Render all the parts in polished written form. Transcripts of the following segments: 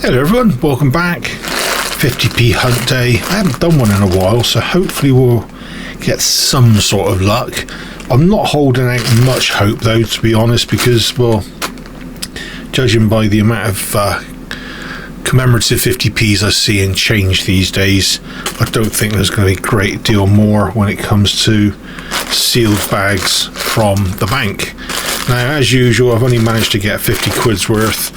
Hello everyone, welcome back. 50p hunt day. I haven't done one in a while, so hopefully we'll get some sort of luck. I'm not holding out much hope though, to be honest, because, well, judging by the amount of commemorative 50p's I see in change these days, I don't think there's going to be a great deal more when it comes to sealed bags from the bank. Now, as usual, I've only managed to get 50 quid's worth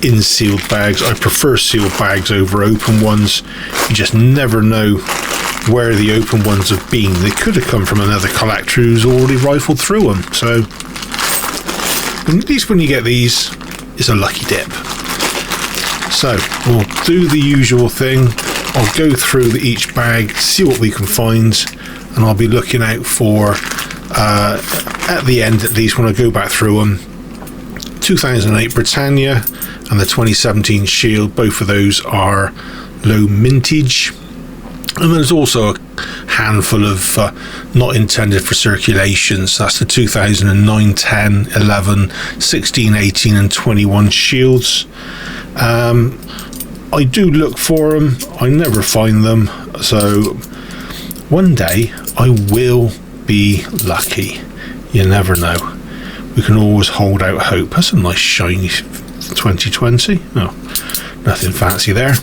in sealed bags. I prefer sealed bags over open ones. You just never know where the open ones have been. They could have come from another collector who's already rifled through them. So at least when you get these, it's a lucky dip. So we'll do the usual thing. I'll go through each bag, see what we can find, and I'll be looking out for at the end, at least when I go back through them, 2008 Britannia and the 2017 Shield. Both of those are low mintage, and there's also a handful of not intended for circulation. So that's the 2009, 10, 11, 16, 18 and 21 Shields. I do look for them, I never find them, so one day I will be lucky. You never know. We can always hold out hope. That's a nice shiny 2020. Oh, nothing fancy there.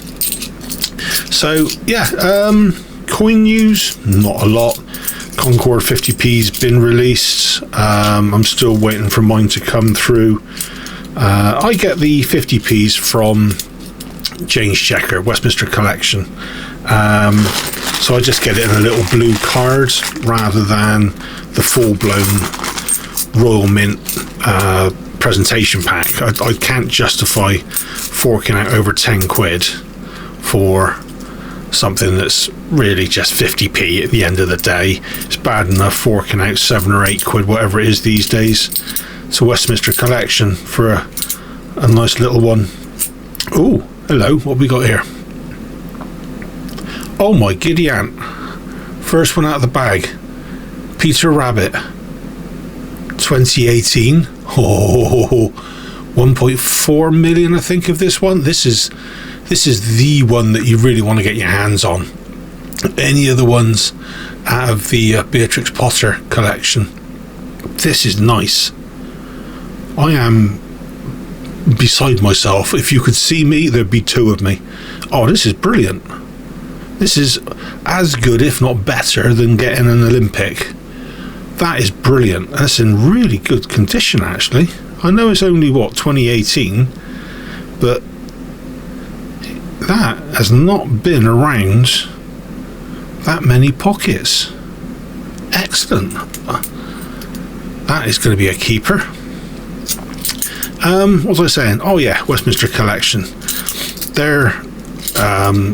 So yeah, coin news, not a lot. Concord 50p's been released. I'm still waiting for mine to come through. I get the 50p's from Jane's Checker, Westminster Collection. So I just get it in a little blue card rather than the full-blown Royal Mint presentation pack. I can't justify forking out over 10 quid for something that's really just 50p at the end of the day. It's bad enough forking out 7 or 8 quid, whatever it is these days. It's a Westminster Collection for a nice little one. Oh, hello, what we got here? Oh my giddy aunt. First one out of the bag. Peter Rabbit. 2018. Oh, 1.4 million I think of this one. This is the one that you really want to get your hands on. Any of the ones out of the Beatrix Potter collection, this is nice. I am beside myself. If you could see me, there'd be two of me. Oh, this is brilliant. This is as good, if not better, than getting an Olympic. That is brilliant. That's in really good condition, actually. I know it's only, what, 2018, but that has not been around that many pockets. Excellent. That is going to be a keeper. What was I saying? Oh yeah, Westminster Collection. Their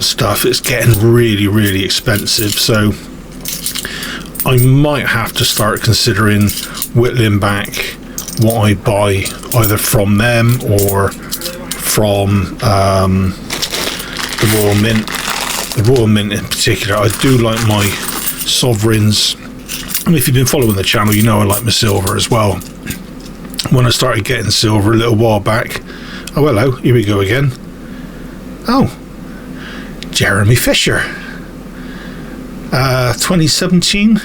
stuff is getting really expensive, so I might have to start considering whittling back what I buy either from them or from the Royal Mint. The Royal Mint in particular. I do like my sovereigns. I mean, if you've been following the channel, you know I like my silver as well. When I started getting silver a little while back, oh hello, here we go again. Oh, Jeremy Fisher, 2017.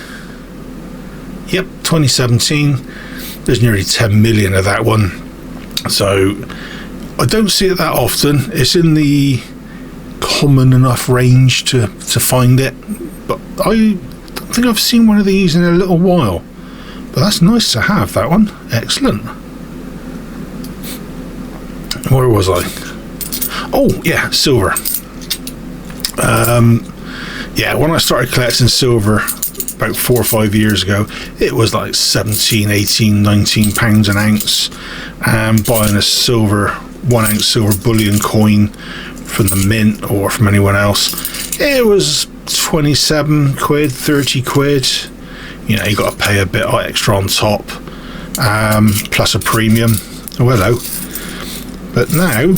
Yep, 2017. There's nearly 10 million of that one, so I don't see it that often. It's in the common enough range to find it, but I don't think I've seen one of these in a little while. But that's nice to have, that one. Excellent. Where was I? Oh yeah, silver. Yeah, when I started collecting silver about 4 or 5 years ago, it was like 17, 18, 19 pounds an ounce, and buying a silver 1 ounce silver bullion coin from the mint or from anyone else, it was 27 quid, 30 quid. You know, you got to pay a bit extra on top, plus a premium. Oh hello. But now,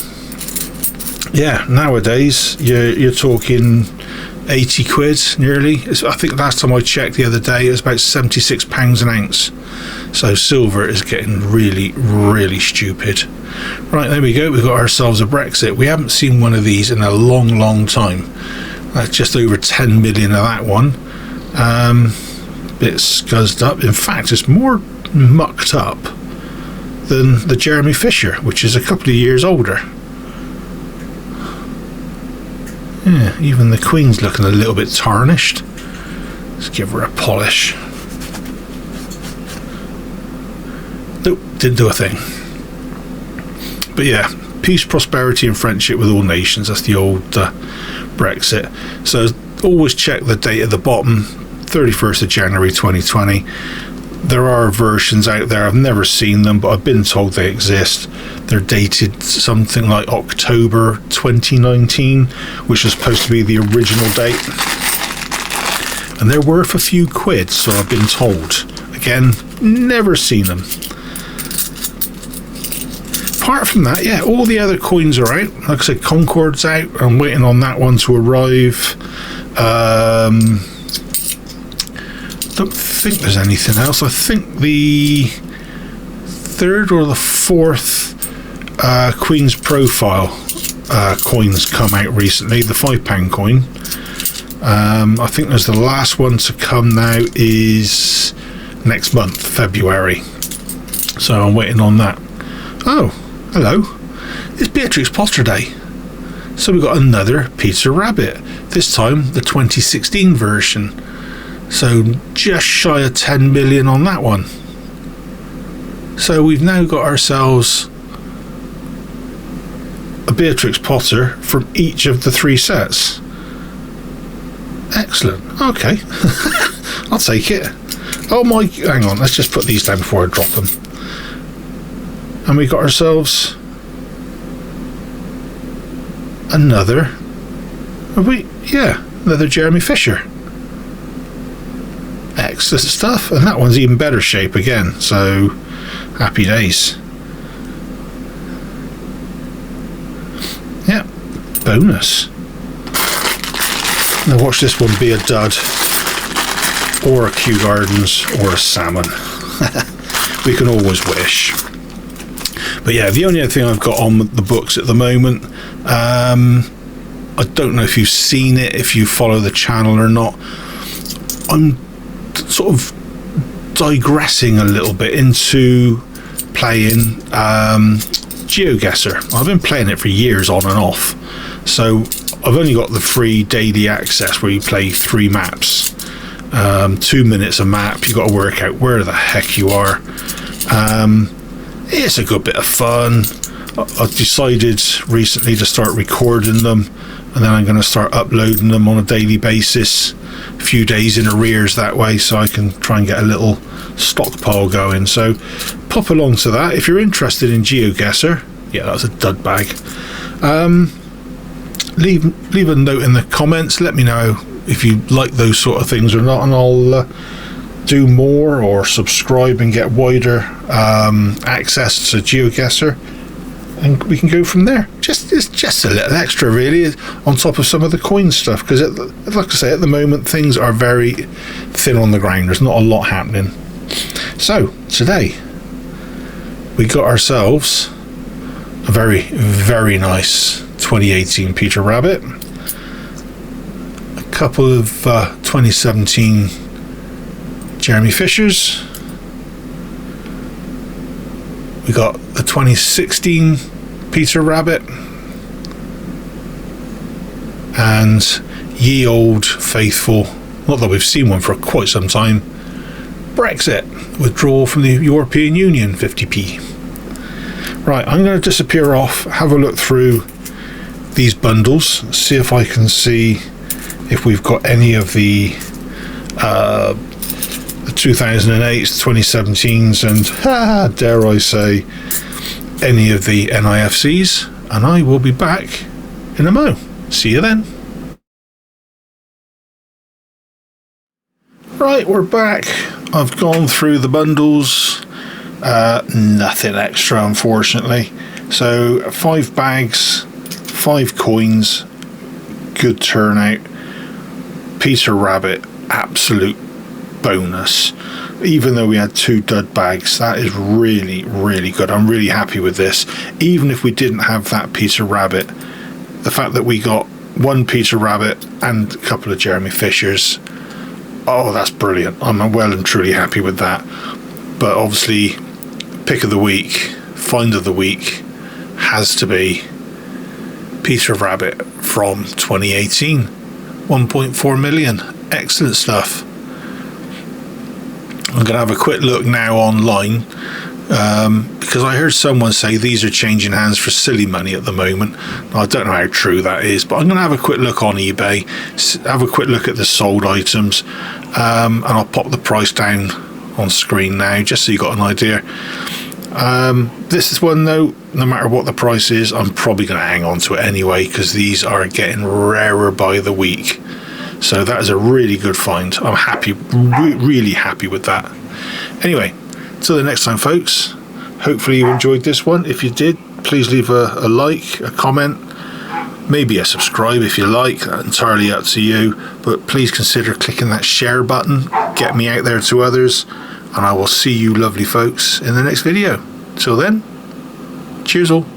yeah, nowadays you're talking 80 quid nearly. I think last time I checked the other day it was about £76 an ounce. So silver is getting really, really stupid. Right, there we go. We've got ourselves a Brexit. We haven't seen one of these in a long, long time. That's just over 10 million of that one. Bit scuzzed up. In fact, it's more mucked up than the Jeremy Fisher, which is a couple of years older. Yeah, even the Queen's looking a little bit tarnished. Let's give her a polish. Nope, didn't do a thing. But yeah, peace, prosperity and friendship with all nations. That's the old Brexit. So always check the date at the bottom, 31st of January 2020. There are versions out there. I've never seen them, but I've been told they exist. They're dated something like October 2019, which is supposed to be the original date. And they're worth a few quid, so I've been told. Again, never seen them. Apart from that, yeah, all the other coins are out. Like I said, Concord's out. I'm waiting on that one to arrive. Don't think there's anything else. I think the third or the fourth Queen's Profile coins come out recently, the £5 coin. I think there's the last one to come now is next month, February. So I'm waiting on that. Oh, hello. It's Beatrix Potter Day. So we've got another Peter Rabbit, this time the 2016 version. So just shy of 10 million on that one. So we've now got ourselves a Beatrix Potter from each of the 3 sets. Excellent. Okay. I'll take it. Oh my, hang on, let's just put these down before I drop them. And we got ourselves another, another Jeremy Fisher. Excellent stuff, and that one's even better shape again, so happy days. Yeah, bonus. Now watch this one be a dud, or a Kew Gardens, or a salmon. We can always wish. But yeah, the only other thing I've got on the books at the moment, I don't know if you've seen it, if you follow the channel or not. I'm sort of digressing a little bit into playing GeoGuessr. I've been playing it for years on and off. So I've only got the free daily access where you play 3 maps. 2 minutes a map. You've got to work out where the heck you are. It's a good bit of fun. I've decided recently to start recording them, and then I'm going to start uploading them on a daily basis, a few days in arrears that way, so I can try and get a little stockpile going. So pop along to that if you're interested in GeoGuessr. Yeah, that's a dud bag. Leave a note in the comments. Let me know if you like those sort of things or not, and I'll do more or subscribe and get wider access to GeoGuessr, and we can go from there. It's just a little extra really on top of some of the coin stuff, because like I say, at the moment things are very thin on the ground. There's not a lot happening. So today we got ourselves a very, very nice 2018 Peter Rabbit, a couple of 2017 Jeremy Fishers. We got the 2016 Peter Rabbit, and ye old faithful, not that we've seen one for quite some time, Brexit, withdrawal from the European Union, 50p. Right, I'm going to disappear off, have a look through these bundles, see if I can see if we've got any of the 2008s, 2017s, and dare I say, any of the NIFCs, and I will be back in a mo. See you then. Right, we're back. I've gone through the bundles. Nothing extra, unfortunately. So 5 bags, 5 coins, good turnout. Peter Rabbit, absolute bonus. Even though we had 2 dud bags, that is really, really good. I'm really happy with this. Even if we didn't have that Peter Rabbit, the fact that we got 1 Peter Rabbit and a couple of Jeremy Fishers, oh, that's brilliant. I'm well and truly happy with that. But obviously, pick of the week, find of the week has to be Peter Rabbit from 2018. 1.4 million. Excellent stuff. I'm going to have a quick look now online because I heard someone say these are changing hands for silly money at the moment. I don't know how true that is, but I'm going to have a quick look on eBay, have a quick look at the sold items, and I'll pop the price down on screen now just so you got an idea. This is one though, no matter what the price is, I'm probably going to hang on to it anyway because these are getting rarer by the week. So that is a really good find. I'm happy, really happy with that. Anyway, till the next time, folks. Hopefully you enjoyed this one. If you did, please leave a like, a comment, maybe a subscribe if you like. Entirely up to you. But please consider clicking that share button. Get me out there to others. And I will see you lovely folks in the next video. Till then, cheers all.